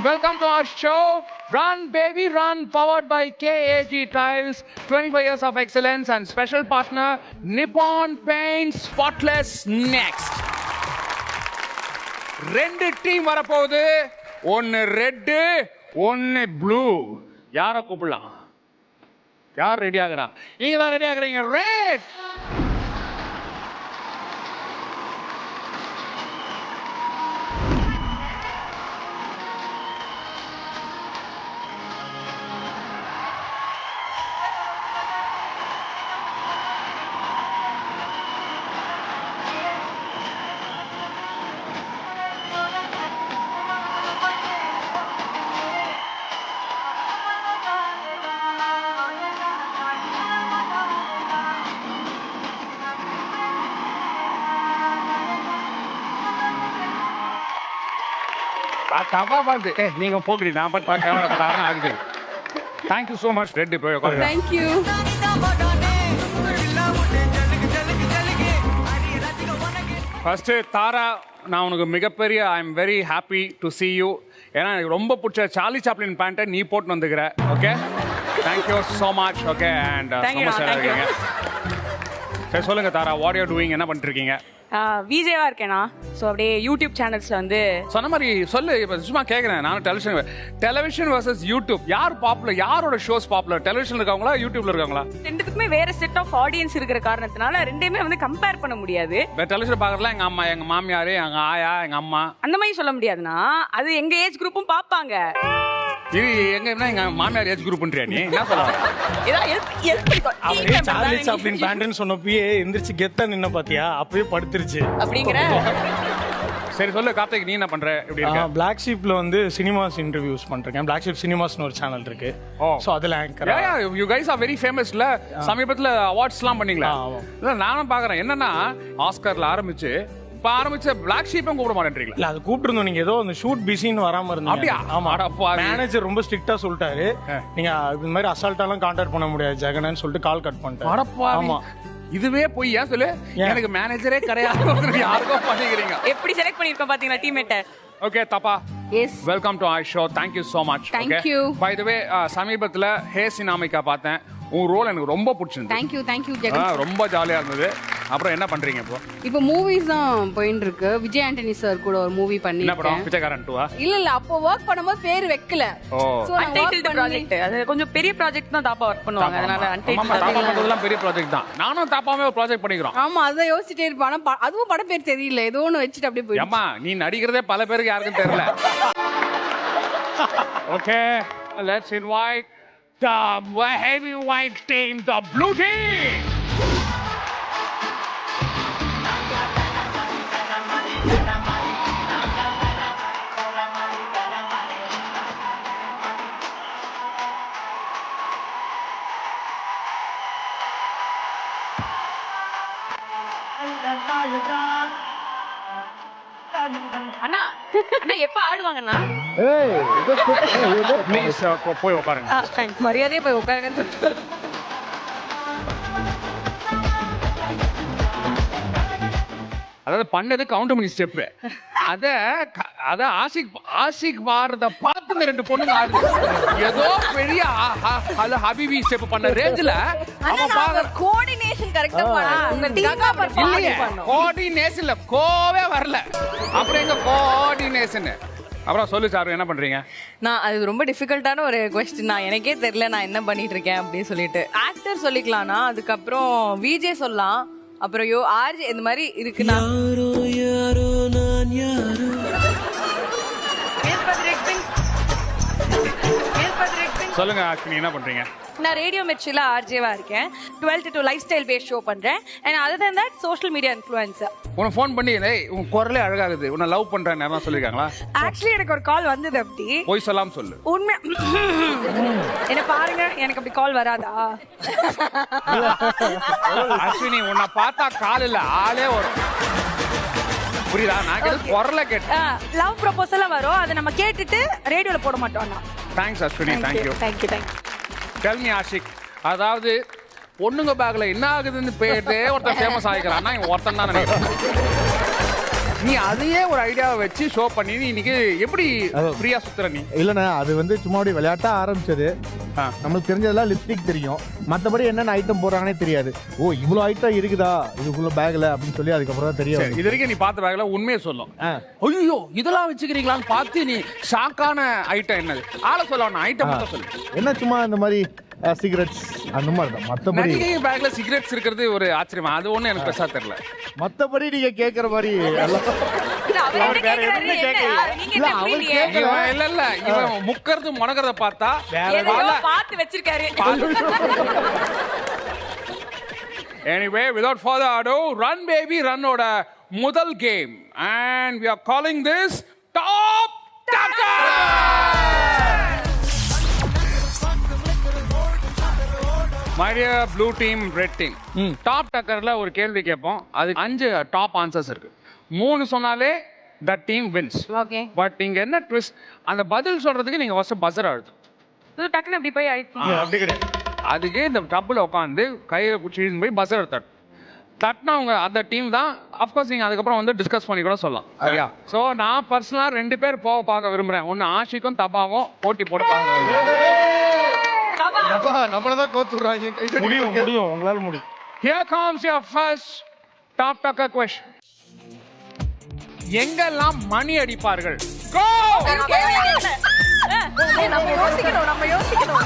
welcome to our show. Run, baby, run, powered by KAG Tiles, 25 years of excellence and special partner Nippon Paint Spotless Next. ரெண்டு team வரப்போகுது, ஒன்னு red ஒன்னு blue. யாரை கூப்பிடலாம்? யார் ready ஆகுறா? நீங்க தான் ரெடி ஆகுறீங்க. ரெட் தப்பா பார்த்து நீங்க போகிறீங்க, நான் பார்த்து ஆகுது. Thank you so much red. Thank you. First Tara, நான் உனக்கு மிகப்பெரிய I am very happy to see you. ஏன்னா எனக்கு ரொம்ப பிடிச்ச சார்லி சாப்ளின் பேண்ட்டை நீ போட்டு வந்துக்கிற. Okay, thank you so much. Okay, and இருக்கீங்க. சரி சொல்லுங்க தாரா, வாட் யூ டூயிங், என்ன பண்ணிட்டு இருக்கீங்க? விஜேவா இருக்கேனா. ஸோ அப்படியே யூடியூப் சேனல்ஸ்ல வந்து சொன்ன மாதிரி சொல்லு. இப்போ சும்மா கேட்குறேன் நான். டெலிவிஷன் வர்சஸ் யூடியூப், யார் பாப்புலர்? யாரோட ஷோஸ் பாப்புலர்? டெலிவிஷன் இருக்காங்களா யூடியூப்ல இருக்காங்களா? ரெண்டுத்துக்குமே வேற செட் ஆஃப் ஆடியன்ஸ் இருக்கிற காரணத்தினால ரெண்டையுமே வந்து கம்பேர் பண்ண முடியாது. டெலிவிஷன் பார்க்கறதுல எங்க அம்மா, எங்க மாமியார், எங்க ஆயா, எங்க அம்மா, அந்த மாதிரி சொல்ல முடியாதுன்னா அது எங்க ஏஜ் குரூப்பும் பார்ப்பாங்க. இது எங்க எங்க மாமியார் ஏஜ் குரூப்ன்றியா நீ? என்ன சொல்ற? சார்லி சாப்ளின் பேண்ட்னு சொன்னப்பயே எந்திரிச்சு கெத்தா நின்ன பாத்தியா, அப்பவே படுத்துருச்சு அப்படிங்கிற. சரி சொல்லு கார்த்திக், நீ என்ன பண்ற? எப்படி இருக்க? பிளாக் ஷீப்ல வந்து சினிமாஸ் இன்டர்வியூஸ் பண்றேன். பிளாக் ஷீப் சினிமாஸ்னு ஒரு சேனல் இருக்கு. சோ அதுல anchor. You guys are very ஃபேமஸ்ல. சமீபத்துல அவார்ட்ஸ்லாம் பண்ணீங்களா? இல்ல நானும் பாக்குறேன். என்னன்னா ஆஸ்கர்ல ஆரம்பிச்சு இப்ப ஆரம்பிச்ச பிளாக் ஷீப்பும் கூப்பிட மாட்டேன்றீங்களா? இல்ல அது கூப்பிட்டுருந்தோம், நீங்க ஏதோ அந்த ஷூட் பிஸின்னு வராம இருந்தீங்க. அப்படியா? ஆமா, மேனேஜர் ரொம்ப ஸ்ட்ரிக்ட்டா சொல்லிட்டாரு, நீங்க இந்த மாதிரி அசால்ட்டாலாம் கான்டாக்ட் பண்ண முடியாது ஜெகன்னு சொல்லிட்டு கால் கட் பண்ணிட்டாரு. ஆமா, இதுவே போய் ஏன் சொல்லு, எனக்கு மேனேஜரே கிடையாது. யாருக்கும் பண்ணிக்கிறீங்க. எப்படி செலக்ட் பண்ணிருக்கோம் பாத்தீங்களா டீம்மேட். ஓகே தப்பா, yes, welcome to our show. thank you so much. Thank you. by the way, சமீபத்துல ஹே சினாமிகா பார்த்தேன். உன் ரோல் எனக்கு ரொம்ப பிடிச்சிருந்தது. தேங்க்யூ ஜெகன். ரொம்ப ஜாலியா இருந்தது. அப்புறம் என்ன பண்றீங்க இப்போ? இப்போ மூவிஸ் தான் போயிட்டு இருக்கு. விஜய் ஆண்டனி சார் கூட ஒரு மூவி பண்ணி. என்ன படம்? பிச்சைக்காரன் 2-ஆ? இல்ல அப்போ வர்க் பண்ணும்போது பேர் வைக்கல. So untitled project. அது கொஞ்சம் பெரிய ப்ராஜெக்ட் தான் தாப்பா வர்க் பண்ணுவாங்க. அதனால அன்டைட்டில்ட் தாப்பா பண்றதெல்லாம் பெரிய ப்ராஜெக்ட் தான். நானும் தாப்பாவே ஒரு ப்ராஜெக்ட் பண்ணிக்கிறோம். ஆமா, அத யோசிச்சிட்டே இருப்பான். அதுவும் படம் பேர் தெரியல, ஏதோ ஒன்னு வச்சிட்டு அப்படியே போய். அம்மா நீ நடிக்கிறதே பல பேருக்கு யாருக்கும் தெரியல. Okay, let's invite the heavyweight team, the blue team. அண்ணா அண்ணா எப்ப ஆடுவாங்கண்ணா? ப்ளீஸ் போய் உட்காருங்க. மரியாதையே போய் உட்காருங்க. அதாவது பண்ணது கவுண்டர் மணி ஸ்டெப். அத ஆசிக் வாரத பார்த்து இந்த ரெண்டு பொண்ணுங்க ஆடுது. ஏதோ பெரிய ஹபிபி ஸ்டெப் பண்ண ரேஞ்சில அவன் பாக்க கோஆர்டினேஷன் கரெக்ட்டா கோஆர்டினேஷன்ல கோவே வரல. அப்புறம் எங்க கோஆர்டினேஷன்? அப்புறம் சொல்லு சார், என்ன பண்றீங்க? நான் அது ரொம்ப டிஃபிகல்ட்டான ஒரு क्वेश्चन. நான் எனக்கே தெரியல நான் என்ன பண்ணிட்டு இருக்கேன் அப்படின்னு சொல்லிட்டு. ஆக்டர் சொல்லிக்கலாம்னா, அதுக்கப்புறம் விஜே சொல்லலாம், அப்புறம் ஆர்ஜே இந்த மாதிரி இருக்குன்னா சொல்லுங்க அஸ்வினி, என்ன பண்றீங்க? நான் ரேடியோ மிர்ச்சில ஆர்ஜேவா இருக்கேன். 12 to life style base show பண்றேன். And other than that social media influencer. உன ஃபோன் பண்ணி உன் குரலே அழகாகுது, உன்னை லவ் பண்றேன்னு யாரா சொல்லிருக்காங்களா? ஆக்சுவலி எனக்கு ஒரு கால் வந்தது. அப்படி போய் சொல்லாம சொல்லு. உண்மை என்ன பாருங்க, எனக்கு அப்படி கால் வராதா? அஸ்வினி, உன்னை பார்த்தா கால் இல்ல ஆளே வரும். புரியுதா? நான் குரலை கேட்டேன். லவ் ப்ரொபோசலா வரும், அதை நம்ம கேட்டுட்டு ரேடியோல போட மாட்டோம். Thanks Ashwini, thank you. Thank you. Tell me Ashiq, அதாவது பொண்ணுங்க பேக்ல என்ன ஆகுதுன்னு பேருதே ஒருத்தன் ஃபேமஸ் ஆகிக்கிறான்னா இவன் ஒருத்தன் தான் நினைக்கிறேன். நீ அதையே ஒரு ஐடியாவை வச்சு ஷோ பண்ணி நீ இன்னைக்கு எப்படி ஃப்ரீயா சுத்துற நீ? இல்லண்ணா அது வந்து சும்மா அப்படி விளையாட்டா ஆரம்பிச்சது. நம்மளுக்கு தெரிஞ்சதெல்லாம் லிப்ஸ்டிக் தெரியும், மத்தபடி என்னென்ன ஐட்டம் போடுறாங்கன்னே தெரியாது. ஓ இவ்வளவு ஐட்டம் இருக்குதா இதுக்குள்ள பேக்ல அப்படின்னு சொல்லி அதுக்கப்புறம் தான் தெரியும். இது வரைக்கும் நீ பார்த்த பேக்ல உண்மையை சொல்லும். ஐயோ இதெல்லாம் வச்சுக்கிறீங்களான்னு பார்த்து நீ ஷாக்கான ஐட்டம் என்னது? ஆளை சொல்லணும், ஐட்டம் மட்டும் சொல்லு. என்ன சும்மா இந்த மாதிரி சிகரெட்ஸ் அந்த மாதிரி தான். மத்தபடி நடிகை பேக்ல சிகரெட்ஸ் இருக்கிறது ஒரு ஆச்சரியமா? அது ஒண்ணு எனக்கு பெருசா தெரியல. மத்தபடி நீங்க கேக்குற மாதிரி இல்ல இவன் முக்கறது முனகறத பார்த்தா பார்த்து வச்சிருக்காரு. Anyway, without further ado, Run Baby Run ஓட முதல் game and we are calling this Top Tucker. My dear blue team, red team. Top Tuckerல ஒரு கேள்வி கேட்போம். அது 5 டாப் ஆன்சர்ஸ் இருக்கு. 3 சொன்னாலே that team wins. Okay. But நீங்க என்ன ட்விஸ்ட், அந்த பதில் சொல்றதுக்கு நீங்க ஃபர்ஸ்ட் பஸர் அழுத்து. டக்குனு அப்படி போய் ஆயிடுச்சு. அப்படி கிடையாது. அதுக்கு இந்த டப்புல உட்காந்து கையை பிடிச்சி போய் பஸர் தட்டினா அவங்க அந்த டீம் தான். அஃப்கோர்ஸ் நீங்கள் அதுக்கப்புறம் வந்து டிஸ்கஸ் பண்ணி கூட சொல்லலாம். சரியா? ஸோ நான் பர்சனலாக 2 பேர் பார்க்க விரும்புகிறேன். ஒன்று ஆஷிக்கும் தபாவும் போட்டி போட நம்மளதான் கோத்துறாங்க. முடியும் உங்களால முடியும். Here comes your first Top Tucker question. எங்கெல்லாம் மணி அடிப்பார்கள்? Go! நம்ம யோசிக்கணும்.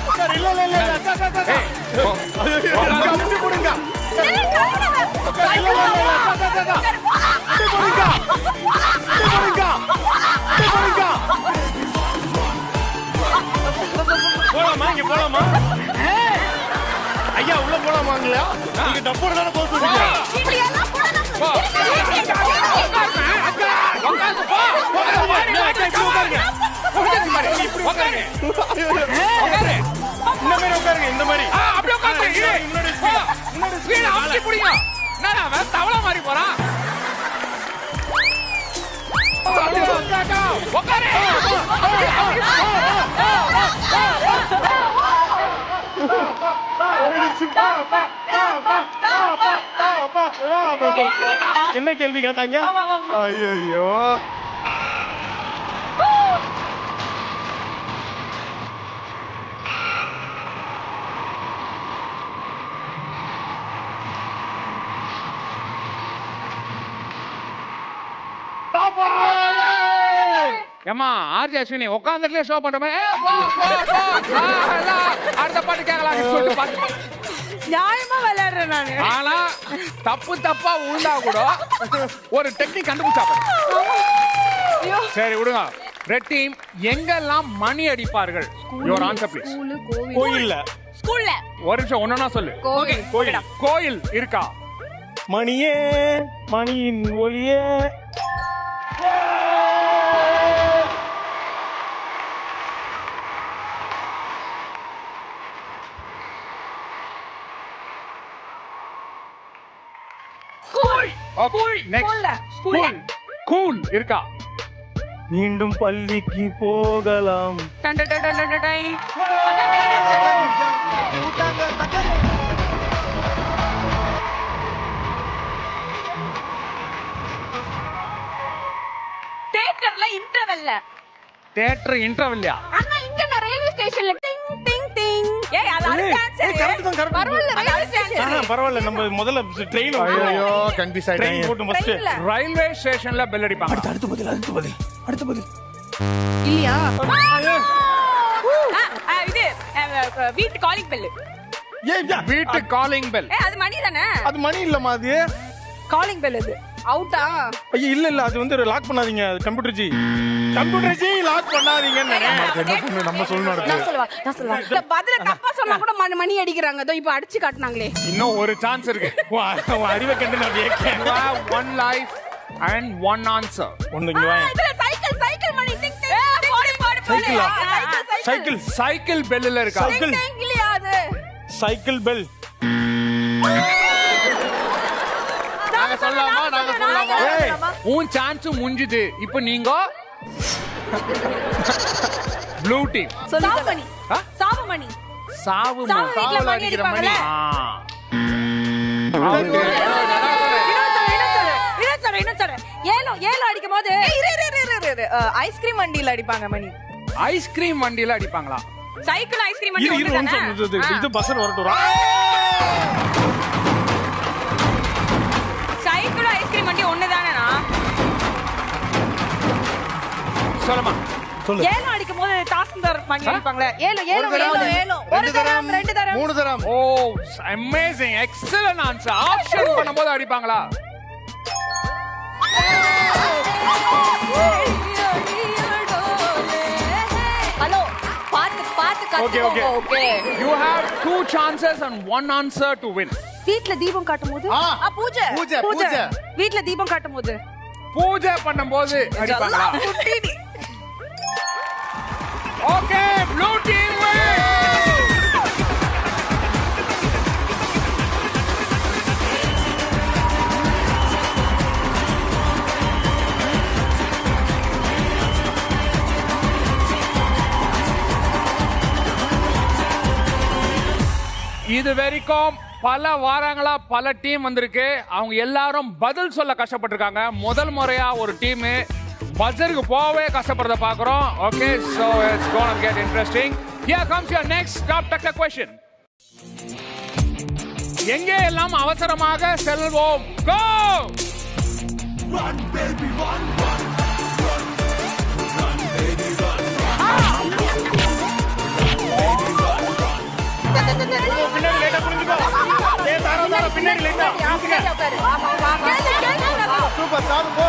போலாமா இங்க போலாமா? ஐயா உள்ள போலாமாங்களா? நீங்க டப்போட தான போக சொல்றீங்க. இந்த மாதிரி தவளை மாதிரி போறான். என்ன கேள்வி கேட்டாங்க? ஐயோ ஏமா ஆர்ஜி அஸ்வினி உட்காந்துட்டே ஷோ பண்ற அடுத்த பாட்டு கேட்கலாம் சொல்லிட்டு பாட்டு நியாயமா விளையாடுறேன் நானு. ஆனா தப்பா உண்டா கூட ஒரு டெக்னிக் கண்டுபிடிச்சா. சரி விடுங்க. ரெட் டீம் எங்கெல்லாம் மணி அடிப்பார்கள்? Your answer please. கோயில்ல. ஸ்கூல்ல. ஒரு நிமிஷம் ஒண்ணா சொல்லு. கோயில் இருக்கா? மணியே மணியின் ஒளியே. கூல் இருக்கா? மீண்டும் பள்ளிக்கு போகலாம். தியேட்டர்ல இன்டர்வெல்ல. தியேட்டர் இன்டர்வெல்லையா? அண்ணா இங்க நான் ரயில்வே ஸ்டேஷன்ல டிங் டிங் டிங். ஏய் அது ஆன்சர். கரெக்ட் தான் கரெக்ட். பரவாயில்ல ரயில்வே ஸ்டேஷன். பரவாயில்ல நம்ம முதல்ல ட்ரெயின். ஐயோ கன்ஃபியூஸ் ஆயிட்டேன். போட்டு ஃபர்ஸ்ட் ரயில்வே ஸ்டேஷன்ல பெல் அடிப்பாங்க. அடுத்த பதில் இல்லையா? இது வீட்டு காலிங் பெல். வீட்டு காலிங் பெல். அது மணி தானே? அது மணி இல்லமா? அது காலிங் பெல். அது அவுட்டா? ஐயோ இல்ல அது வந்து லாக் பண்ணாதீங்க. அது கம்ப்யூட்டர் ஜி லாக் பண்ணாதீங்க. என்ன பண்ணு நம்ம சொல்லணும். நான் சொல்லுவா இல்ல பதில தப்பா சொன்னா கூட மணி அடிக்கிறாங்க. அதோ இப்ப அடிச்சு காட்டுனாங்களே. இன்னும் ஒரு சான்ஸ் இருக்கு. அறிவை கண்டு நான் கேட்கிறேன். One life and one answer. ஒண்ணுங்க வா. இதுல சைக்கிள் மணி டிங் டிங். சைக்கிள் பெல்ல இருக்கா? இல்லையா அது? Cycle bell. நாங்க சொல்லலாமா? உன் சான்ஸ் முடிஞ்சுது. இப்போ நீங்க ப்ளூ டீம். சாவுமணி. சாவுமணி. சாவு அடிக்கிற மணி. இன்னொரு ஏலோ ஏழு அடிக்கும் போது ஐஸ்கிரீம் வண்டியில அடிப்பாங்க மணி. ஐஸ்கிரீம் வண்டியில அடிப்பாங்களா? சைக்கிள் ஐஸ்கிரீம் வண்டி இது ஒண்ணு தானே? இது பஸ்ஸர் வரட்டும். சைக்கிள் ஐஸ்கிரீம் வண்டி ஒண்ணு தானேனா? சொல்லுமா. ஏழு அடிக்கும் போது டாஸ்க் பண்ணி அடிப்பாங்களே. ஏழு ஏழு ஏழு ஏழு. ஒரு தரம் ரெண்டு தரம் 3 தரம். ஓ அமேசிங், எக்ஸலென்ட் ஆன்சர். ஆப்ஷன் பண்ணும்போது அடிப்பாங்களா? ஹலோ பாத்து பாத்து கத்துக்கோங்க. Okay. You have 2 chances and 1 answer to win. வீட்ல தீபம் காட்டும்போது பூஜை பூஜை, பூஜை. வீட்ல தீபம் காட்டும்போது பூஜை பண்ணும்போது அடிப்பாங்களா? Okay, blue team win. இது வரைக்கும் பல வாரங்களா பல டீம் வந்திருக்கு. அவங்க எல்லாரும் பதில் சொல்ல கஷ்டப்பட்டிருக்காங்க. முதல் முறையா ஒரு டீம் பஸருக்கு போவே கஷ்டப்படுறத பாக்குறோம். Okay, so it's going to get interesting. Here comes your next top tech question. எங்கே எல்லாம் அவசரமாக செல்வோம்? Go! Run baby run run run run baby run பின்னாடி லேட்டா புரிஞ்சுக்கோ. ஏ தாரா தாரா பின்னாடி லேட்டா புரிஞ்சுக்க. சூப்பர் சாரு போ.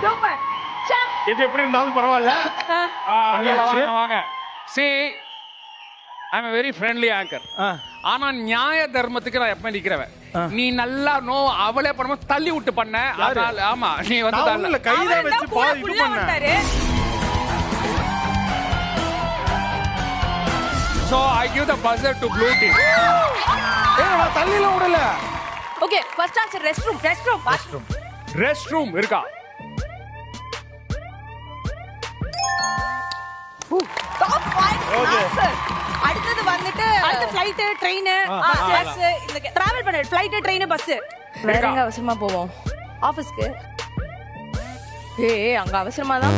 சூப்பர் இது எப்படி இருந்தாலும் பரவாயில்ல. வாங்க. See, I'm a very friendly anchor. ஆனா நியாய தர்மத்துக்கு நான் எப்ப நிக்கிறவன். நீ நல்லா அவளே பண்ணும்போது தள்ளி விட்டு பண்ண. அதனால ஆமா நீ வந்து கையில வச்சு பாதி இது பண்ண. So I give the buzzer to blue team. நான் தள்ளில விடல. Okay, first answer rest rest room இருக்கா? Top 5 answer. அடுத்து வந்துட்டு அடுத்து ஃளைட் ட்ரெயின் பஸ் இந்த டிராவல் பண்ண ஃளைட் ட்ரெயின் பஸ். வேற எங்க அவசரமா போவோம்? ஆபீஸ்க்கு. ஏய் அங்க அவசரமா தான்.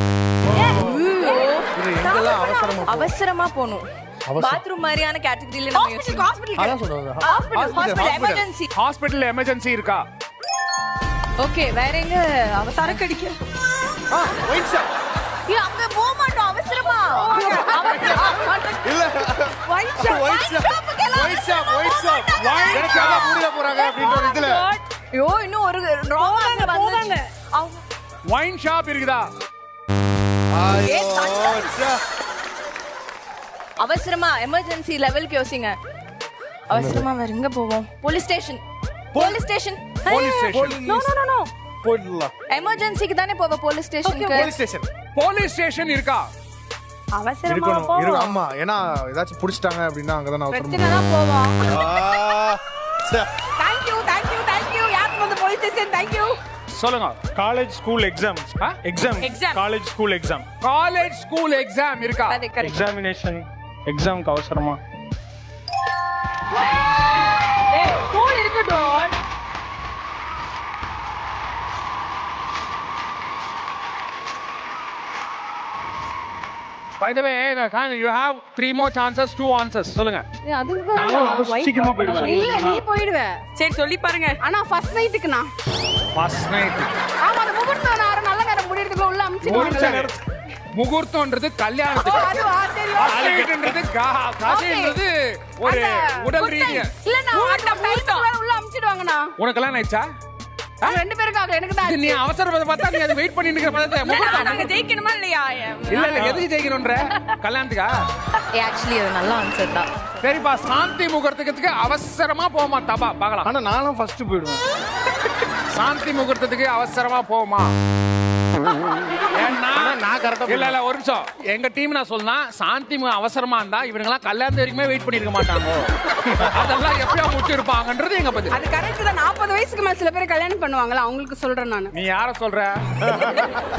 எங்கெல்லாம் அவசரமா போணும். பாத்ரூம் மாதிரியான கேட்டகரியில நம்ம ஹாஸ்பிடல் அதான் சொல்றேன். Hospital emergency. ஹாஸ்பிடல் எமர்ஜென்சி இருக்கா? ஓகே, வேற எங்க அவசர கடிக்க? White shop. ஏய் அங்க போக மாட்டோம் அவசரமா. இல்ல ஒயிட் ஷாப் ஒயிட் ஷாப் மூடில போறாங்க அப்படின்ற ஒரு இதுல. ஐயோ இன்னும் ஒரு ராங் வந்தாங்க. வைன் ஷாப் இருக்குதா? அவசரமா எமர்ஜென்சி லெவலுக்கு யோசிங்க. அவசரமா வேற எங்க போவோம்? Police station. நோ போயிடலாம். எமர்ஜென்சிக்கு தானே போவ போலீஸ் ஸ்டேஷனுக்கு. போலீஸ் ஸ்டேஷன் இருக்கா? அவசரமா இருக்கு. போவோம். ஆமா, ஏன்னா ஏதாச்சும் புடிச்சிட்டாங்க அப்படின்னா அங்கதான் அவசரம். பிரச்சனை தான் போவோம். Thank you யாருக்கு வந்து போலீஸ் ஸ்டேஷன். Thank you. சொல்லுங்க. College school exam. College school exam. College school exam இருக்கா? எக்ஸாமினேஷன் எக்ஸாம்க்கு அவசரமா. ஸ்கூல் இருக்கட்டும். By the way, you have 3 more chances, 2 answers. சொல்லுங்க. சீக்கிரமா போயிடுவேன். இல்ல நீ போயிடுவ. சரி சொல்லி பாருங்க. ஆனா ஃபர்ஸ்ட் நைட்டுக்கு நான். First night. ஆமா, அந்த முகூர்த்த நேரம் நல்ல நேரம் முடியறதுக்குள்ள உள்ள அமிச்சிடுவாங்க. முகூர்த்தம்ன்றது கல்யாணத்துக்கு. அதுவா தெரியும். காலேஜ்ன்றது காசேன்றது ஒரு உடல் ரீதியா. இல்ல நான் அந்த டைம்ல உள்ள அமிச்சிடுவாங்கனா. உனக்கு கல்யாணம் ஆயிச்சா? ரெண்டு பேருக்காக எனக்கு தான். நீ அவசரப்பத பார்த்தா நீ அது வெயிட் பண்ணிட்டு இருக்க பார்த்தா நாங்க ஜெயிக்கணுமா இல்லையா? இல்ல எதுக்கு ஜெயிக்கணும்ன்ற? கல்யாணத்துக்கா? ஆக்சுவலி அது நல்ல ஆன்சர் தான். சரிப்பா, சாந்தி முகூர்த்தத்துக்கு அவசரமா போமா தபா பார்க்கலாம். ஆனா நானும் ஃபர்ஸ்ட் போயிடுவேன். சாந்தி முகூர்த்தத்துக்கு அவசரமா போமா? ஏன்னா நான் கரெக்டா இல்ல இல்ல ஒரு நிமிஷம். எங்க டீம் நான் சொன்னா சாந்தி அவசரமா இருந்தா இவனுங்கலாம் கல்யாணத்து வரைக்குமே வெயிட் பண்ணிருக்க மாட்டாங்க. அதெல்லாம் எப்படியா முடிச்சிருப்பாங்கன்றது எங்க பதில். அது கரெக்ட் தான். 40 வயசுக்கு மேல சில பேர் கல்யாணம் பண்ணுவாங்கல்ல, அவங்களுக்கு சொல்றேன் நானு. நீ யார சொல்ற?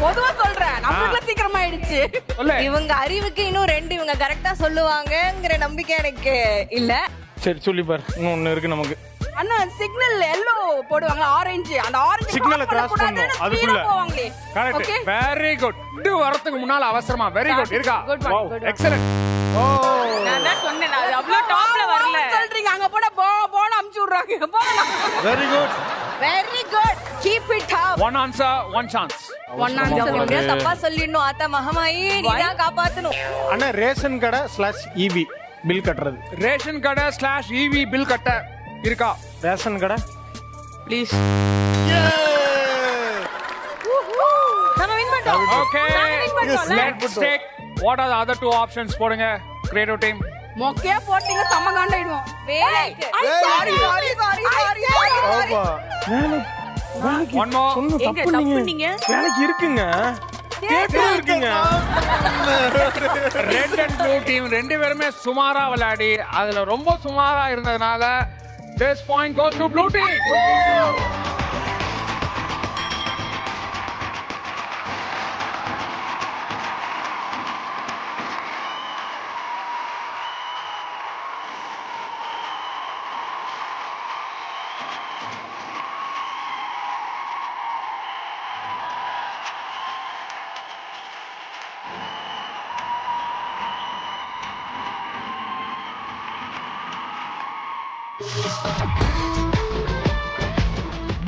பொதுவா சொல்றேன். நம்மளுக்கு சீக்கிரமா ஆயிடுச்சு. சொல்லு. இவங்க அறிவுக்கு இன்னும் 2 இவங்க கரெக்டா சொல்லுவாங்கங்கிற நம்பிக்கை எனக்கு இல்ல. சரி சொல்லி பாரு. இன்னொன்னு இருக்கு நமக்கு. அண்ணா சிக்னல் எல்லோ போடுவாங்க, ஆரஞ்சு. அந்த ஆரஞ்சு சிக்னலை cross பண்ணணும். அதுக்குள்ள. போவாங்களே. கரெக்ட். Okay. Very good. இது வரதுக்கு முன்னால அவசரமா. Very good. இருக்கா? Good one, good one. Excellent. ஓ நான் தான் சொன்னேன், அது அவ்வளவு டாப்ல வரல. சொல்றீங்க அங்க போட போன அமுச்சு விடுறாங்க. போலாம். Very good. Very good. Keep it up. One answer one chance. One answer. தப்பா சொல்லிடணும். ஆத்தா மகமாயி நீதான் காப்பாத்தணும். அண்ணா ரேஷன் கடை /EV பில் கட்டுறது. ரேஷன் கடை /EV பில் கட்ட இருக்கா? ரேஷன் கடை ப்ளீஸ். நம்ம வின் பண்ணிட்டோம். ஓகே. பண்ணிட்டோம்ல? Let's take what are the other 2 options போடுங்க. Creative team. மொக்கையா போட்டீங்க, செம்ம காண்டாயிடுவோம். வேலைக்கு. சாரி. ஓப்பா. One more. சொன்ன எங்க தப்பு தப்பு நீங்க. நீங்க? வேலைக்கு இருக்குங்க. கேட்கவே இருக்குங்க. ரெட் அண்ட் ப்ளூ டீம் 2 பேருமே சுமாரா விளையாடி அதுல ரொம்ப சுமாரா இருந்ததனால this point goes to blue team.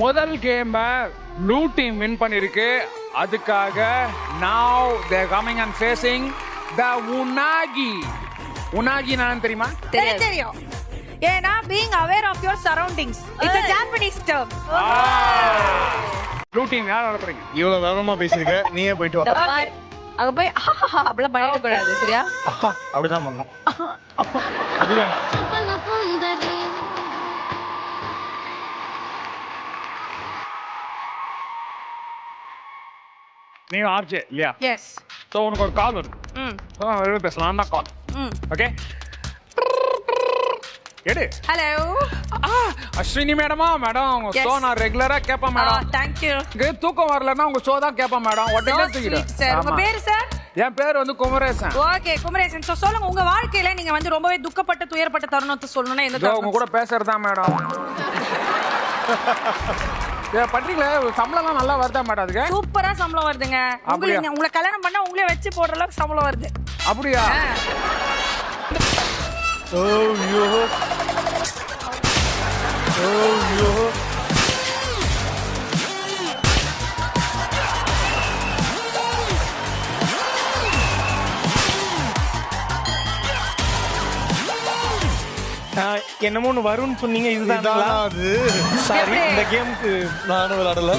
முதல் கேம் ப்ளூ டீம் வின் பண்ணிருக்கு. அதுக்காக now they are coming and facing the unagi. unagi என்னன்னு தெரியுமா? தெரியும். ஏன்னா being aware of your surroundings. It's a Japanese term. Blue team யார் ஆட போறீங்க? இவ்வளவு வேகமா பேசிருக்க, நீயே போயிட்டு வா. அங்க போய் அப்படிலாம் பண்ணிட கூடாது, சரியா? அப்படிதான் பண்ணணும். அதுதான். நீ ஆர்ஜே இல்லையா? Yes. ஸோ உனக்கு ஒரு கால் வருது. வெளியே பேசலாம் தான் கால். ஓகே எடு. Hello. அஸ்வினி மேடமா? மேடம் உங்க ஷோ நான் ரெகுலரா கேட்பேன் மேடம். Thank you. இங்க தூக்கம் வரலன்னா உங்க ஷோ தான் கேட்பேன் மேடம். உடனே So sweet, sir. உங்க தூக்கிடுறேன். பேரு சார்? என் பேர் வந்து குமரேசன். ஓகே குமரேசன். சோ சொல்லுங்க, உங்க வாழ்க்கையில நீங்க வந்து ரொம்பவே துக்கப்பட்ட துயரப்பட்ட தருணத்தை சொல்லணும்னா எந்த இதோ உங்க தருணம்? கூட பேசுறதா மேடம். பண்றீங்களா? சம்பளம்லாம் நல்லா வருதா மேடம்? அதுக்கு சூப்பரா சம்பளம் வருதுங்க. உங்களுக்கு உங்களை கல்யாணம் பண்ணா உங்களே வச்சு போடுற அளவுக்கு சம்பளம் வருது. அப்படியா? ஐயோ. ஐயோ. என்னமோ ஒன்று வரும்னு சொன்னீங்க. இதுதான் அது. சாரி, இந்த கேமுக்கு நானும் விளையாடல.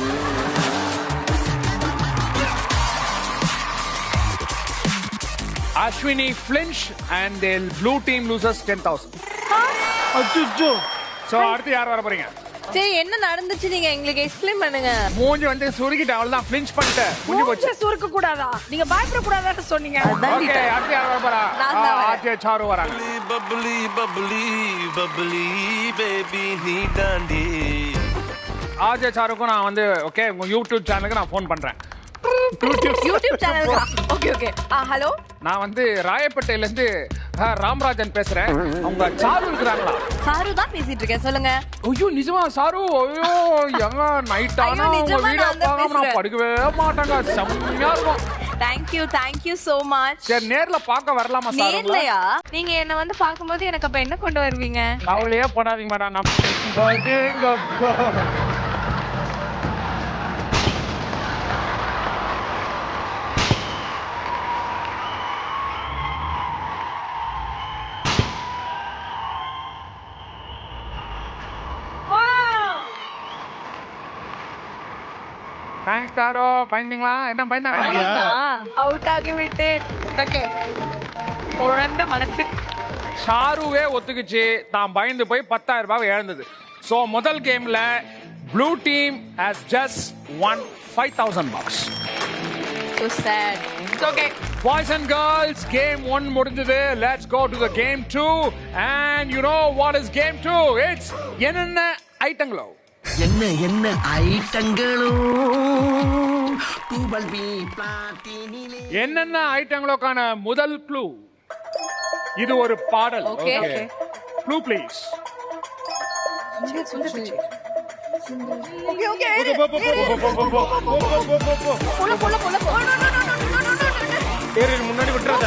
Ashwini flinch and the blue team loses 10,000. அச்சோ. So அடுத்து யார் வர போறீங்க? சரி, என்ன நடந்துச்சு நீங்க எங்களுக்கு எக்ஸ்பிளைன் பண்ணுங்க. மூஞ்சி வந்து சுருக்கிட்டு அவள்தான் flinch பண்ணிட்டு முடிஞ்சு போச்சு. மூஞ்ச சுருக்க கூடாதா? நீங்க பயப்பட கூடாதான்னு சொன்னீங்க. ஓகே அடுத்து யார் வர போறா? நான் தான் வரேன். ஆர்ஜே சாரு வராங்க. bubbly bubbly bubbly baby நீ தாண்டி. ஆர்ஜே சாருக்கும் நான் வந்து ஓகே உங்க யூடியூப் சேனலுக்கு நான் ஃபோன் பண்றேன். யூடியூப் சேனலுக்கா? Okay okay. ஹலோ, நான் வந்து ராயப்பேட்டையில இருந்து ராமராஜன் பேசுறேன். அவங்க சாரு இருக்கிறாங்களா? சாரு தான் பேசிட்டு இருக்கேன், சொல்லுங்க. ஐயோ நிஜமா சாரு? ஐயோ எங்க நைட் ஆனா ஐயோ, உங்க நிஜமா வீடியோ நான் தான் பார்க்காம நான் பேசுறேன். படுக்கவே மாட்டாங்க. செம்மையா இருக்கும். Thank you so much. சரி நேர்ல பார்க்க வரலாமா சார்? நேர்லயா? நீங்க என்ன வந்து பாக்கும்போது எனக்கு அப்ப என்ன கொண்டு வருவீங்க? அவளையே போடாதீங்க மேடம். நான் தேங்க்ஸ் சாரோ. பயந்தீங்களா? என்ன பயந்தாங்க? அவுட் ஆகி விட்டேன். ஓகே, குழந்தை மனசு சாருவே ஒத்துக்குச்சு தான் பயந்து போய் 10,000 ரூபாய் இழந்தது. ஸோ முதல் கேம்ல blue team has just one 5,000 bucks. So sad. It's okay. Boys and girls, game 1 முடிஞ்சது. Let's go to the game 2. And you know what is game 2? It's என்னென்ன ஐட்டங்களோ. என்ன ஐட்டங்களோ பூபல் பி பிளாட்டினிலே. என்னென்ன ஐட்டங்களுக்கான முதல் க்ளூ. இது ஒரு பாடல். Okay. Clue please. Okay. முன்னாடி விட்டுறாத.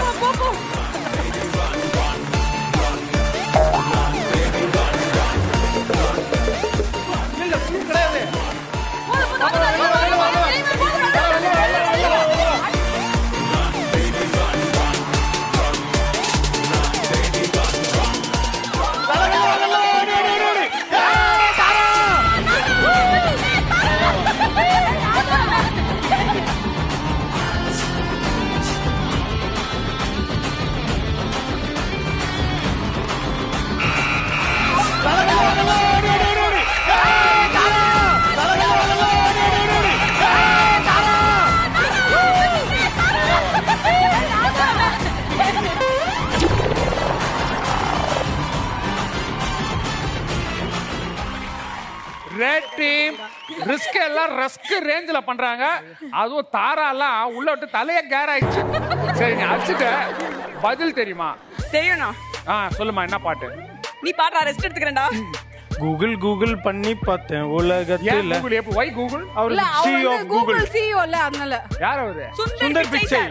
ரெட் டீம் ரிஸ்க் எல்லாம் ரஸ்க் ரேஞ்சில பண்றாங்க. அதுவும் தாரா எல்லாம் உள்ள விட்டு தலைய கேர் ஆயிடுச்சு. சரி நீ அடிச்சுட்ட. பதில் தெரியுமா? தெரியும்ண்ணா. சொல்லுமா என்ன பாட்டு? நீ பாடுறா, ரெஸ்ட் எடுத்துக்கிறேன்டா. கூகுள் பண்ணி பார்த்தேன் உலகத்துல. கூகுள் எப்போ வை கூகுள்? அவர் இல்ல CEO அவர் of Google. கூகுள் CEO இல்ல அதனால. யார் அவரு? சுந்தர் பிச்சை.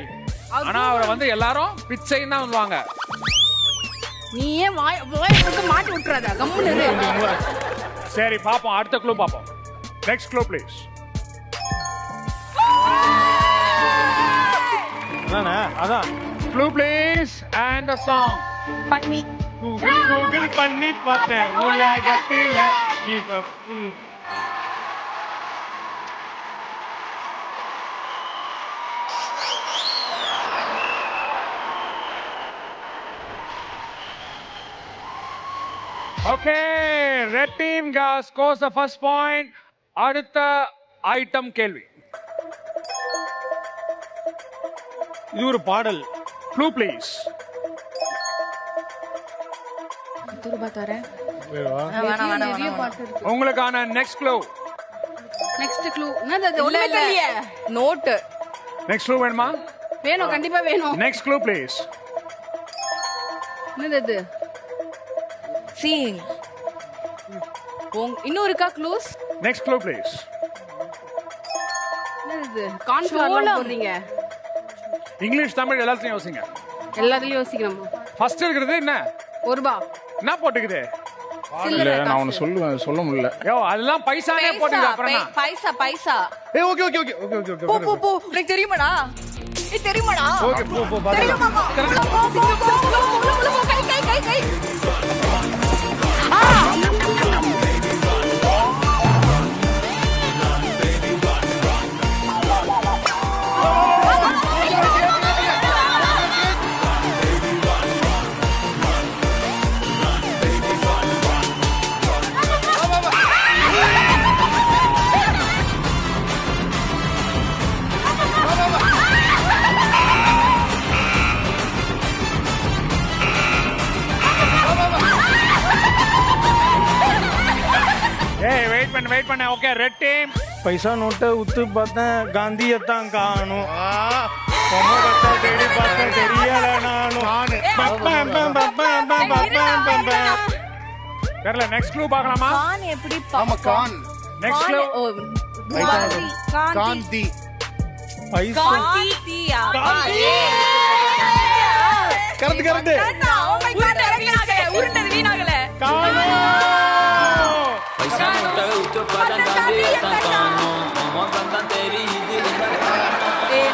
ஆனா அவரை வந்து எல்லாரும் பிச்சைன்னு தான் சொல்லுவாங்க. நீ ஏன் வாய் மாட்டி விட்டுறாத, கம்முன்னு இரு. சரி பாப்போம், அடுத்த க்ளூ பாப்போம். Next clue please. அதான் clue please and the song. பண்ணி கூகுள் பண்ணி பார்த்தேன் உலகத்துல. Okay, red team scores the first point. அடுத்த ஐட்டம் கேள்வி. இது ஒரு பாடல். Clue please. உங்களுக்கான நெக்ஸ்ட் க்ளூ. நெக்ஸ்ட் க்ளூ என்னது? அது ஒண்ணுமே தெரியல. நோட். நெக்ஸ்ட் க்ளூ வேணுமா? வேணும், கண்டிப்பா வேணும். Next clue please. என்னது அது? சீங். இன்னும் இருக்கா க்ளூஸ்? Next clue please. என்னது? கான்ஃபிளவர் போடுறீங்க. இங்கிலீஷ் தமிழ் எல்லாத்தையும் யோசிங்க. எல்லாத்துலயும் யோசிக்கணும். ஃபர்ஸ்ட் இருக்கிறது என்ன? ₹1. என்ன போட்டுக்குது? இல்ல நான் ஒன்னு சொல்ல முடியல. யோ அதெல்லாம் பைசானே போட்டுக்குது. அப்புறம் என்ன? பைசா. ஏய் okay okay okay okay okay போ போ போ. எனக்கு தெரியுமாடா? தெரியுமாடா? ஓகே போ பாத்து. தெரியுமாமா? போ கை. வெயிட் பண்ண. Okay red team. பைசா நோட்டை உத்து பார்த்தேன், காந்தியத்தான் காணும். தேடி பார்த்தேன், தெரியல நானும். தெரியல. நெக்ஸ்ட் க்ளூ பார்க்கலாமா? கான் எப்படி? ஆமா கான். Next clue. காந்தி. பைசா காந்தியா? கரெக்ட். ஓ மை காட், உருண்டது வீணாகல. பைசா நோட்டை உத்து பார்த்தேன், காந்தியத்தான் காணும். மாமா கந்தான் தெரியுது.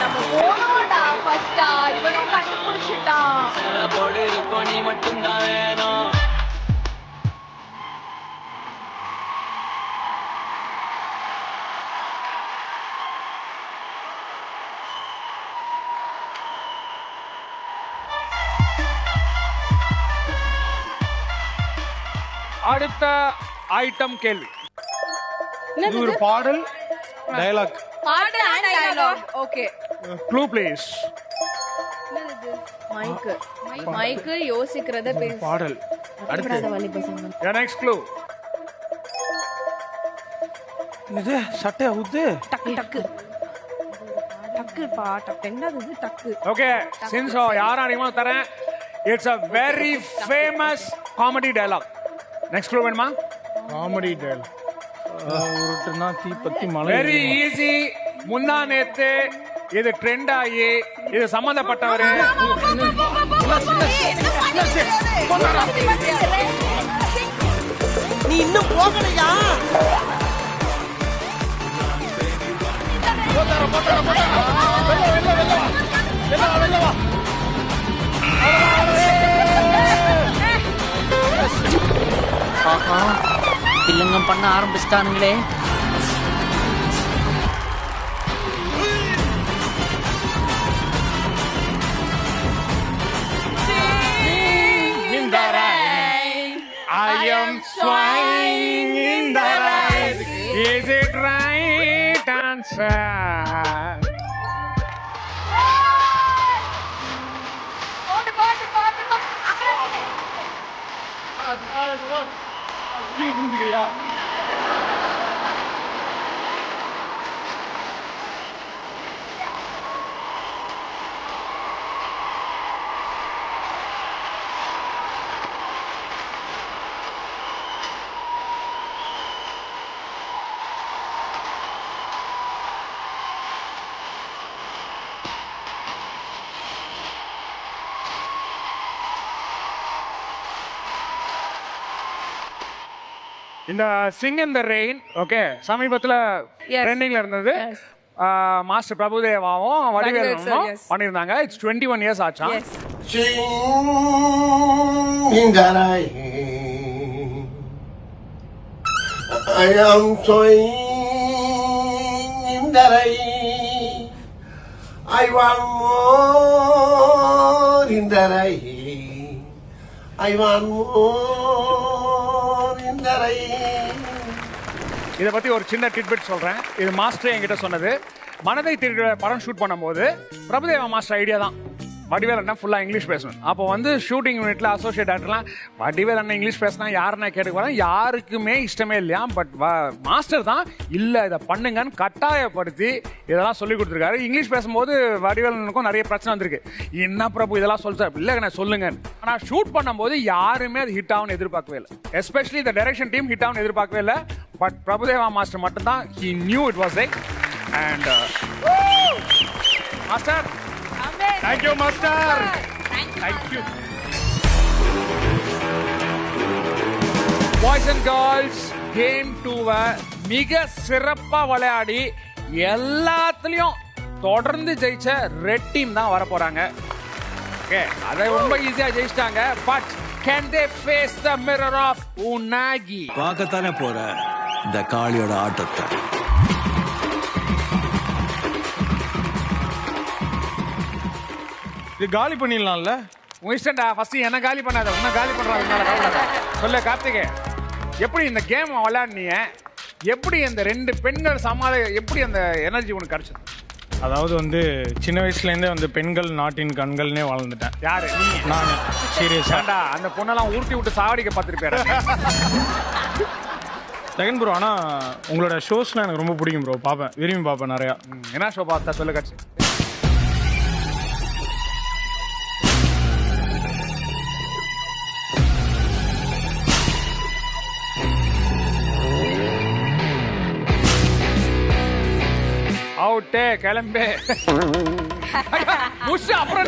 நம்ம போனோம்டா ஃபர்ஸ்டா. இவனும் கண்டுபிடிச்சிட்டான். போடு இருக்கோ நீ மட்டும்தான் வேணும். அடுத்த ஐட்டம் கேள்வி. இது ஒரு பாடல் டயலாக். பாட்டு and dialogue. Okay. Clue please. Mic யோசிக்கிறத பேசு. பாடல். அடுத்து வலி பசங்க. Your next clue. இது சட்டை ஊத்து. டக்கு டக்கு டக்கு பா டக்கு என்னது இது டக்கு. Okay, since யார் அதிகமாக தரேன், it's a very famous comedy dialogue. Next clue வேணுமா? Comedy dialogue. உருட்டுனா தீ பத்தி மலை. Very easy. முந்தா நேத்து இது ட்ரெண்ட் ஆகி இது சம்பந்தப்பட்டவர். நீ இன்னும் போகலையா? இல்லங்க பண்ண ஆரம்பிச்சிட்டானுங்களே. I am swine in the rain. Is it right answer? இந்த சிங் இன் த ரெயின் ஓகே சமீபத்தில் ட்ரெண்டிங்ல இருந்தது. மாஸ்டர் பிரபுதேவாவும் வடிவேலும் பண்ணியிருந்தாங்க. இட்ஸ் 21 years ஆச்சா. I am swimming in the rain. I want more in the rain. I want more in the rain. இதை பத்தி ஒரு சின்ன டிட்பிட் சொல்றேன். இது மாஸ்டர் என்கிட்ட சொன்னது. மனதை திருட படம் ஷூட் பண்ணும்போது பிரபுதேவா மாஸ்டர் ஐடியா தான் வடிவேல் அண்ணா ஃபுல்லாக இங்கிலீஷ் பேசணும். அப்போ வந்து ஷூட்டிங் யூனிட்ல அசோசியேட் ஆக்டர்லாம் வடிவேல் அண்ணா இங்கிலீஷ் பேசினா யாருன்னா கேட்டுக்கு வரேன், யாருக்குமே இஷ்டமே இல்லையா. பட் மாஸ்டர் தான் இல்லை இதை பண்ணுங்கன்னு கட்டாயப்படுத்தி இதெல்லாம் சொல்லி கொடுத்துருக்காரு. இங்கிலீஷ் பேசும்போது வடிவேலனுக்கும் நிறைய பிரச்சனை வந்திருக்கு. என்ன பிரபு இதெல்லாம் சொல்லிட்டார், இல்லைங்க சொல்லுங்க. ஆனால் ஷூட் பண்ணும்போது யாருமே அது ஹிட் ஆகும்னு எதிர்பார்க்கவே இல்லை. எஸ்பெஷலி இந்த டைரக்ஷன் டீம் ஹிட் ஆகும்னு எதிர்பார்க்கவே இல்லை. பட் பிரபுதேவா மாஸ்டர் மட்டும்தான் he knew it was like and master thank you master thank you boys and girls game 2 மிக சிறப்பா விளையாடி எல்லாத்துலயும் தொடர்ந்து ஜெயிச்ச ரெட் டீம் தான் வர போறாங்க. ஓகே அதை ரொம்ப ஈஸியா ஜெயிச்சிட்டாங்க. But can they face the mirror of unagi? பார்க்கத்தானே போற இந்த காளியோட ஆட்டத்தை. இது காலி பண்ணிடலாம்ல. உன் இஷ்டம்டா. ஃபர்ஸ்ட் என்ன காலி பண்ணாத, உன்ன காலி பண்றாங்க. சொல்லு கார்த்திகே, எப்படி இந்த கேம் விளையாடுனீங்க? எப்படி அந்த ரெண்டு பெண்கள் எப்படி அந்த எனர்ஜி உனக்கு கிடைச்சது? அதாவது வந்து சின்ன வயசுலேருந்தே வந்து பெண்கள் நாட்டின் கண்கள்னே வாழ்ந்துட்டேன். யாரு நீ? நான் சீரியஸாண்டா. அந்த பொண்ணெல்லாம் உருட்டி விட்டு சாவடிக்க பார்த்துருப்பேன். செகண்ட் ப்ரோ, ஆனால் உங்களோட ஷோஸ்லாம் எனக்கு ரொம்ப பிடிக்கும் ப்ரோ. பார்ப்பேன், விரும்பி பார்ப்பேன் நிறையா. என்ன ஷோ பார்த்தா சொல்லு காட்சி. அவுட்டே கிளம்பே முஷ் அப்புறம்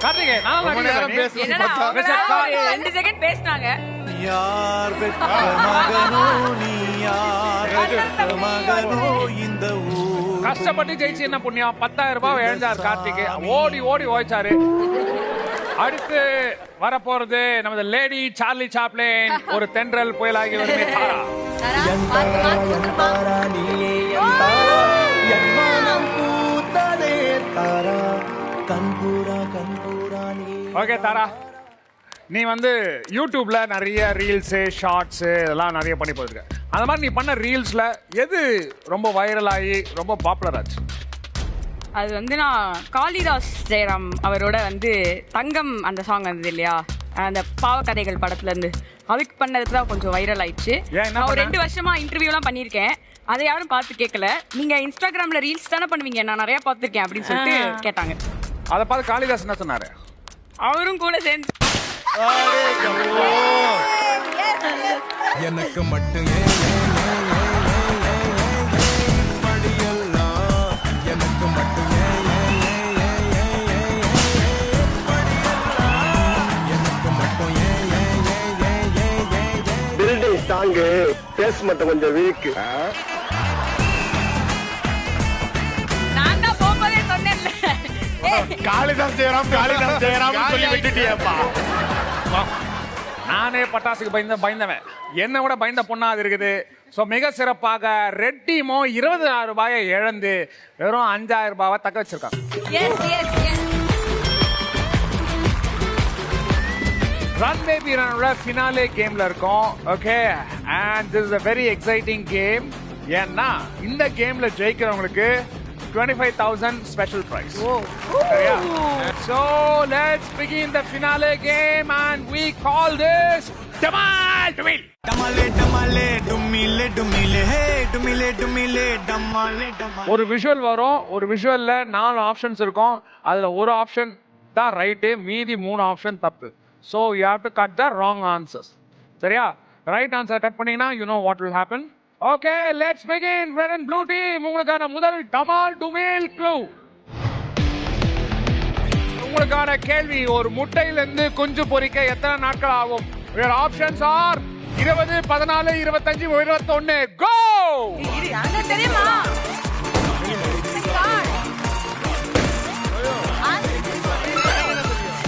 கார்த்திகே நான் 2 செகண்ட் பேசினாங்க. யார் பெற்ற மகனோ நீ யார் பெற்ற மகனோ இந்த ஊர். கஷ்டப்பட்டு ஜெயிச்சு என்ன புண்ணியம். 10,000 ரூபாய் இழந்தார் கார்த்திகே. ஓடி ஓடி ஓய்ச்சாரு. அடுத்து வரப்போறது நமது லேடி சார்லி சாப்ளின். ஒரு தென்றல் புயலாகி வருமே தாரா. ஓகே தாரா, நீ வந்து யூடியூப்ல நிறைய ரீல்ஸு ஷார்ட்ஸு இதெல்லாம் நிறைய பண்ணி போயிருக்க. அந்த மாதிரி நீ பண்ண ரீல்ஸில் எது ரொம்ப வைரல் ஆகி ரொம்ப பாப்புலர் ஆச்சு? அது வந்து நான் காளிதாஸ் ஜெயராம் அவரோட வந்து தங்கம் அந்த சாங் வந்தது இல்லையா, அந்த பாவக்கதைகள் படத்துலேருந்து அதுக்கு பண்ணதுக்கு தான் கொஞ்சம் வைரல் ஆயிடுச்சு. நான் ஒரு 2 வருஷமா இன்டர்வியூலாம் பண்ணியிருக்கேன். அதை யாரும் பார்த்து கேட்கல. நீங்க இன்ஸ்டாகிராம்ல ரீல்ஸ் தானே பண்ணுவீங்க, நான் நிறைய பார்த்துருக்கேன் அப்படின்னு சொல்லிட்டு கேட்டாங்க. அதை பார்த்து காளிதாஸ் என்ன சொன்னாரு? அவரும் கூட சேர்ந்து எனக்கு மட்டும் எனக்கு மட்டும் பில்டிங் ஸ்ட்ராங்கு, பேஸ் மட்டும் கொஞ்சம் வீக். நான் தான் போகும்போதே சொன்னேன்ல, காளிதாஸ் ஜெயராம் சொல்லி விட்டுட்டியப்பா. நானே பட்டாசுக்கு பயந்தவன், என்னை விட பயந்த பொண்ணா அது இருக்குது. ஸோ மிக சிறப்பாக ரெட் டீமும் 20,000 ரூபாயை இழந்து வெறும் 5,000 ரூபாவை தக்க வச்சிருக்காங்க. ரன் பேபி ரனோட ஃபினாலே கேம்ல இருக்கோம். Okay, and this is a very exciting game. ஏன்னா இந்த கேம்ல ஜெயிக்கிறவங்களுக்கு 25,000 special prize. சரியா? So let's begin the finale game and we call this Damal Dumil. டமாலே டமாலே டுமிலே டுமிலே ஹே டுமிலே டுமிலே டமாலே டமாலே. ஒரு விஷுவல் வரும், ஒரு விஷுவல்ல 4 ஆப்ஷன்ஸ் இருக்கும். அதுல ஒரு ஆப்ஷன் தான் ரைட்டு, மீதி 3 ஆப்ஷன் தப்பு. So you have to cut the wrong answers. சரியா? ரைட் ஆன்சர் கட் பண்ணீங்கன்னா you know what will happen. Okay, let's begin. Red and blue team, உங்களுக்கான முதல் டமால் டுமில் க்ளூ. உங்களுக்கான கேள்வி, ஒரு முட்டையிலிருந்து குஞ்சு பொரிக்க எத்தனை நாட்கள் ஆகும்? Your options are 20, 14, 25, 21. Go! தெரியுமா?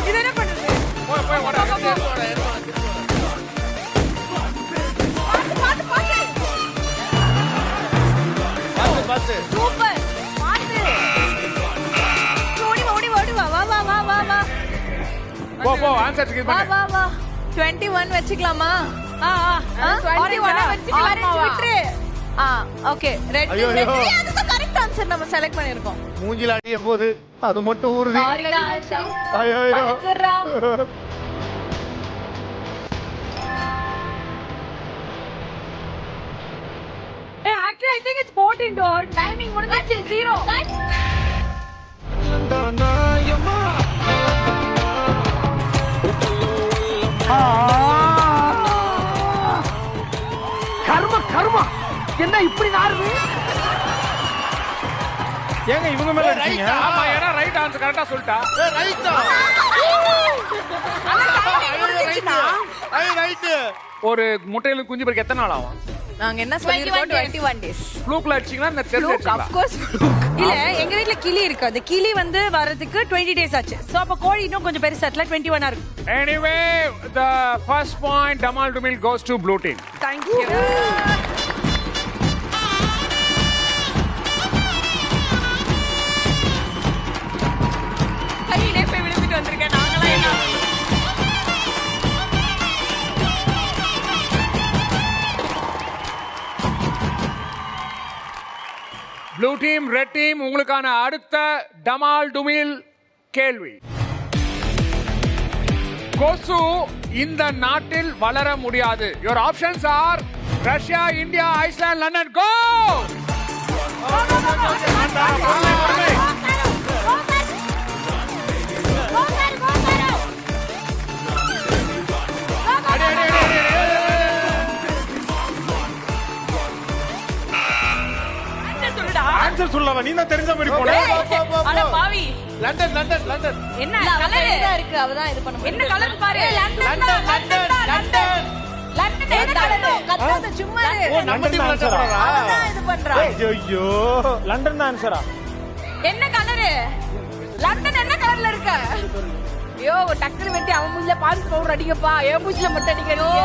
இது என்ன பண்றது? சூப்பர், பாத்து ஓடி வா வா வா வா வா வா போ ஆன்சர் கிவ் வா பண்ணு. வா வா 21 வெச்சுக்கலாமா? 21 வெச்சுட்டு ஓகே ரெட் அதுதான் கரெக்ட் ஆன்சர் நம்ம செலக்ட் பண்ணிருக்கோம். மூஞ்சில அடியும் போது அது மட்டும் ஊறுது. ஐயோ Actually, I think it's 14 door. Timing முடிஞ்சிச்சு 0. கர்மா என்ன இப்படி நாறுது? ஏங்க இவங்க மேல இருக்கீங்க? ஆமா, ஏன்னா ரைட் ஆன்சர் கரெக்ட்டா சொல்லிட்டா. ஒரு முட்டையில குஞ்சு பொரிக்க எத்தனை நாள் ஆகும்? நாங்க என்ன சொல்லிருக்கோம்? 21 days. ஃப்ளூக்ல அடிச்சீங்களா இந்த டெஸ்ட் Fluke, அடிச்சீங்களா? of course. இல்ல, எங்க வீட்ல கிளி இருக்கு. அந்த கிளி வந்து வரதுக்கு 20 days ஆச்சு. சோ அப்ப கோழி இன்னும் கொஞ்சம் பெருசாட்ல 21 இருக்கு. Anyway, the first point Damal Dumil goes to blue team. Thank you. கையிலே போய் விழுந்துட்டு வந்திருக்கேன். நாங்களா என்ன? ப்ளூ டீம், ரெட் டீம், உங்களுக்கான அடுத்த டமால் டுமில் கேள்வி. கொசு இந்த நாட்டில் வளர முடியாது. Your options are Russia, India, Iceland, London. Go! Answer சொல்லவா? நீ தான் தெரிஞ்ச மாதிரி போல. அட பாவி. London London London. என்ன கலர் இருக்கு? அவதான் இது பண்ண என்ன கலர் பாரு. லண்டன் லண்டன் என்ன கலர்? கத்தாத சும்மா இரு. ஓ நம்ம டீம் ஆன்சரா? அவதான் இது பண்றா. ஐயோ லண்டன் தான் ஆன்சரா? என்ன கலர்? லண்டன் என்ன கலர்ல இருக்க? ஐயோ டக்குனு வெட்டி அவன் மூஞ்சில பான்ஸ் பவுடர் அடிங்கப்பா. என் மூஞ்சில மட்டும் அடிக்கிறீங்க.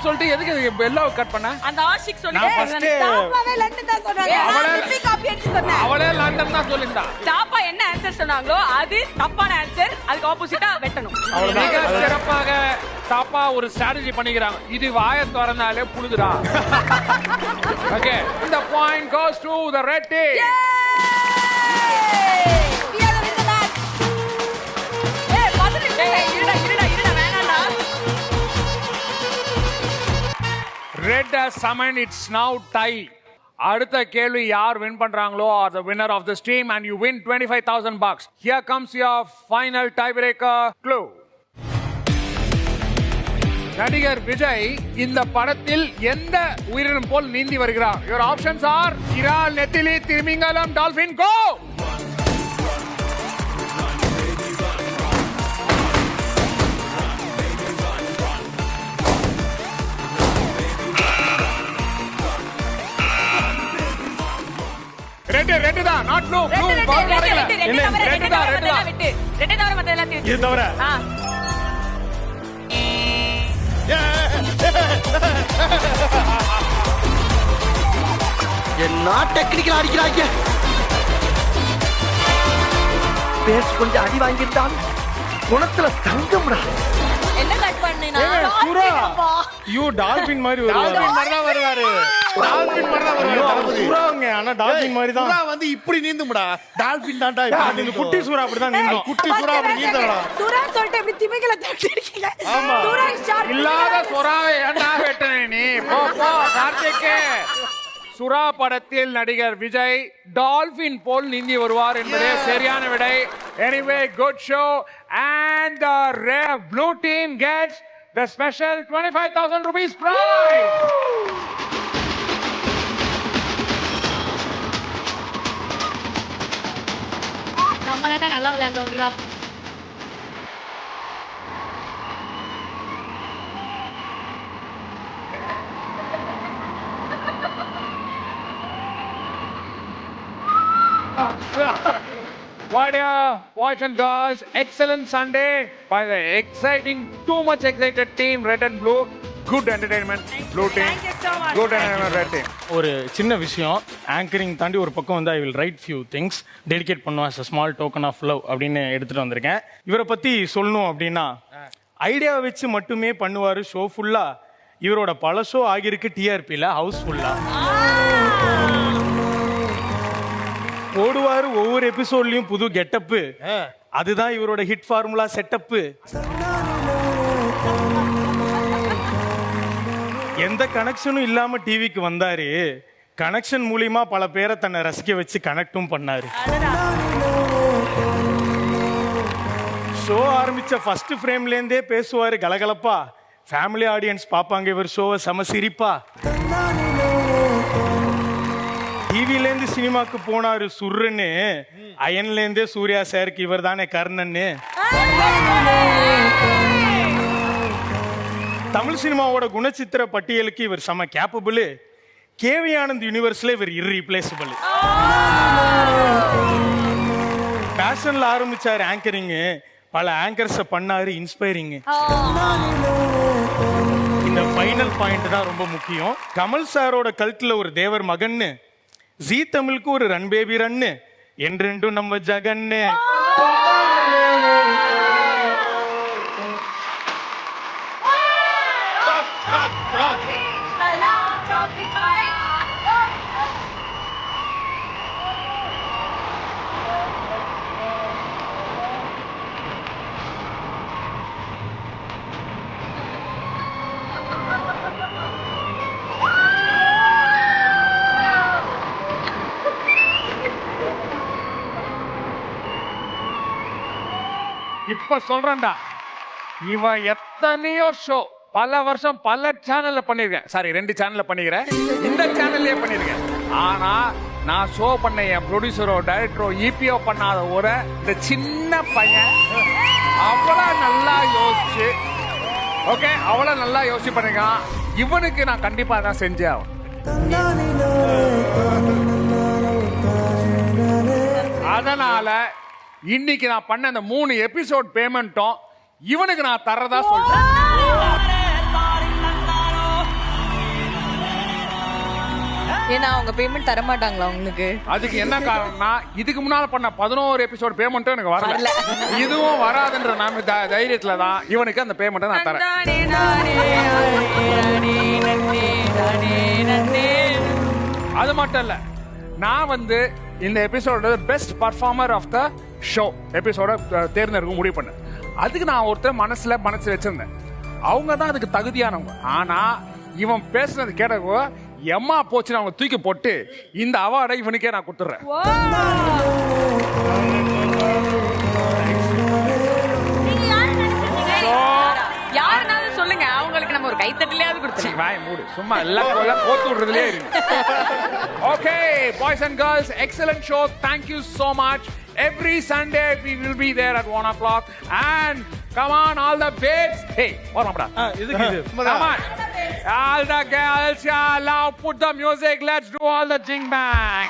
சொல்லிட்டு எதுக்கு எல்லாம் கட் பண்ண? அந்த ஆஷிக் சொல்லி நான் first தாப்பாவே லண்டன் தான் சொன்னாங்க. நான் திருப்பி காப்பி அடிச்சு சொன்னேன். அவளே லண்டன் தான் சொல்லிருந்தா. தாப்பா என்ன ஆன்சர் சொன்னாங்களோ அது தப்பான ஆன்சர். அதுக்கு ஆப்போசிட்டா வெட்டணும். மிக சிறப்பாக தாப்பா ஒரு ஸ்ட்ராட்டஜி பண்ணிக்கிறாங்க. இது வாயை திறந்தாலே புழுதுடா. ஓகே, இந்த point goes to the red team. We are the winners. ஏய் பதில் இருடா வேணாம்டா. Red has summoned, it's now tie. அடுத்த கேள்வி யார் வின் பண்றாங்களோ are the winner of this team and you win 25,000 bucks. Here comes your final tiebreaker clue. நடிகர் விஜய் இந்த படத்தில் எந்த உயிரினம் போல் நீந்தி வருகிறார்? Your options are இறால், நெத்திலி, திமிங்கலம், டால்பின். Go! ரெட் தான், not blue. Blue பவர் வரல. ரெட் தான். ரெட்டை தவிர மத்த எல்லாத்தையும் இது தவிர என்ன டெக்னிக்கல் அடிக்கிறாங்க. பேஸ் கொஞ்சம் அடி வாங்கிட்டான். குணத்துல தங்கம்டா. என்ன கட் பண்ணினா? சுரா யூ டால்பின் மாதிரி வருவாரு. டால்பின் மாதிரி தான் வருவாரு. டால்பின் மாதிரி தான் வருவாரு. சுராங்க ஆனா டால்பின் மாதிரி தான். சுறா வந்து இப்படி நீந்தும்டா. டால்பின் தான்டா அது இந்த குட்டி சுறா அப்படிதான் நீந்தும். குட்டி சுறா அப்படி நீந்தடா. சுரா சொல்லிட்டு இப்படி திமிங்கல தட்டி இருக்கீங்க. ஆமா. சுரா ஷார்ப் இல்லாத சுறாவை ஏன்டா வெட்டனே நீ? போ கார்த்திகே. சுறா படத்தில் நடிகர் விஜய் டால்பின் போல் நீந்தி வருவார் என்பதே சரியான விடை. Anyway, good show and the rare blue team gets the special 25,000 rupees prize. நம்மள தான் நல்லா விளையாடுறோம்டா. What dear boys and girls, excellent Sunday by the exciting, too much excited team, red and blue. Good entertainment, blue team. Thank you so much. Good entertainment, red team. ஒரு சின்ன விஷயம் anchoring தாண்டி ஒரு பக்கம் வந்து I will write few things dedicate பண்ணுவோம் as a small token of love அப்படின்னு எடுத்துட்டு வந்திருக்கேன். இவரை பத்தி சொல்லணும் அப்படின்னா ஐடியா வச்சு மட்டுமே பண்ணுவாரு ஷோ ஃபுல்லா. இவரோட பல ஷோ ஆகியிருக்கு டிஆர்பியில் ஹவுஸ்ஃபுல்லா. ஓடுவாரு ஒவ்வொரு எபிசோட்லயும் புது கெட்டப்பு. அதுதான் இவரோட ஹிட் ஃபார்முலா செட்டப்பு. எந்த கனெக்ஷனும் இல்லாம டிவிக்கு வந்தாரு. கனெக்ஷன் மூலியமா பல பேரை தன்னை ரசிக்க வச்சு கனெக்டும் பண்ணாரு. ஷோ ஆரம்பிச்ச ஃபர்ஸ்ட் ஃப்ரேம்ல இருந்தே பேசுவாரு கலகலப்பா. ஃபேமிலி ஆடியன்ஸ் பாப்பாங்க இவர் ஷோவை செம சிரிப்பா. டிவில இருந்து சினிமாக்கு போனாரு சுர்ன்னு. அயன்ல இருந்தே சூர்யா சாருக்கு இவர் தானே கர்ணன்னு. தமிழ் சினிமாவோட குணச்சித்திர பட்டியலுக்கு இவர் செம கேப்பபிள். கேவி ஆனந்த் யூனிவர்ஸ்ல இவர் இர்ரீப்ளேசபிள். பேஷன்ல ஆரம்பிச்சாரு ஆங்கரிங். பல ஆங்கர்ஸ் பண்ணாரு இன்ஸ்பைரிங். இந்த ஃபைனல் பாயிண்ட் தான் ரொம்ப முக்கியம். கமல் சாரோட கல்ட்ல ஒரு தேவர் மகன்னு, ஜீ தமிழுக்கு ஒரு ரன் பேபி ரன்னு, என்றென்றும் நம்ம ஜகன்னு. இப்ப சொல்றேன்டா, இவன் எத்தனையோ ஷோ பல வருஷம் பல சேனல்ல பண்ணிருக்கேன். சாரி 2 சேனல்ல பண்ணிக்கிறேன். இந்த சேனல்லயே பண்ணிருக்கேன். ஆனா நான் ஷோ பண்ண என் ப்ரொடியூசரோ டைரக்டரோ இபிஓ பண்ணாத ஒரு இந்த சின்ன பையன் அவ்வளவு நல்லா யோசிச்சு, ஓகே அவ்வளவு நல்லா யோசிச்சு பண்ணிருக்கான். இவனுக்கு நான் கண்டிப்பா தான் செஞ்சேன். அதனால இன்னைக்கு நான் பண்ண அந்த 3 எபிசோட் பேமெண்ட்டும் இவனுக்கு நான் தரதா சொல்றேன். ஏன்னா அவங்க பேமெண்ட் தர மாட்டாங்களா உங்களுக்கு? அதுக்கு என்ன காரணம்னா இதுக்கு முன்னால பண்ண 11 எபிசோட் பேமெண்ட்டும் எனக்கு வரல. இதுவும் வராதுன்ற நாம தைரியத்துல தான் இவனுக்கு அந்த பேமெண்ட்டை நான் தரேன். அது மட்டும் இல்ல, நான் வந்து இந்த எபிசோட best performer of the show எபிசோட தேர்ந்தெடுக்க முடிவு பண்ணேன். அதுக்கு நான் ஒருத்தர் மனசு வச்சிருந்தேன். அவங்க தான் அதுக்கு தகுதியானவங்க. ஆனா இவன் பேசுனது கேட்டப்போ எம்மா போச்சுன்னு அவங்க தூக்கி போட்டு இந்த அவார்டை இவனுக்கே நான் கொடுத்துட்றேன். யாருனாலும் சொல்லுங்க, அவங்களுக்கு நம்ம ஒரு கைத்தட்டலையாவது கொடுத்துருவோம். வாய் மூடு, சும்மா எல்லாம் கோத்து விடுறதுலயே இருக்கு. Okay boys and girls, excellent show. Thank you so much. Every Sunday we will be there at 1 o'clock and come on all the babes. Hey, what up? இதுக்கு இது Come on. All the girls, yeah, now put the music. Let's do all the jing bang.